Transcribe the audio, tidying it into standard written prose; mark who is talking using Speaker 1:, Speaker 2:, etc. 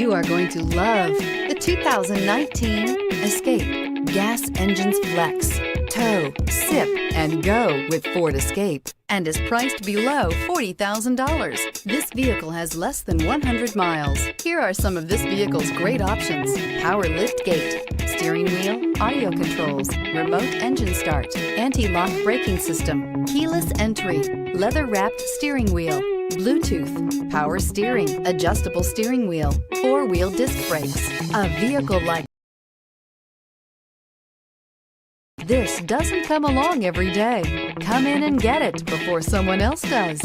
Speaker 1: You are going to love the 2019 Escape. Gas engines flex, tow, sip, and go with Ford Escape, and is priced below $40,000. This vehicle has less than 100 miles. Here are some of this vehicle's great options: power lift gate, steering wheel audio controls, remote engine start, anti-lock braking system, keyless entry, leather-wrapped steering wheel, Bluetooth, power steering, adjustable steering wheel, four-wheel disc brakes. A vehicle like this doesn't come along every day. Come in and get it before someone else does.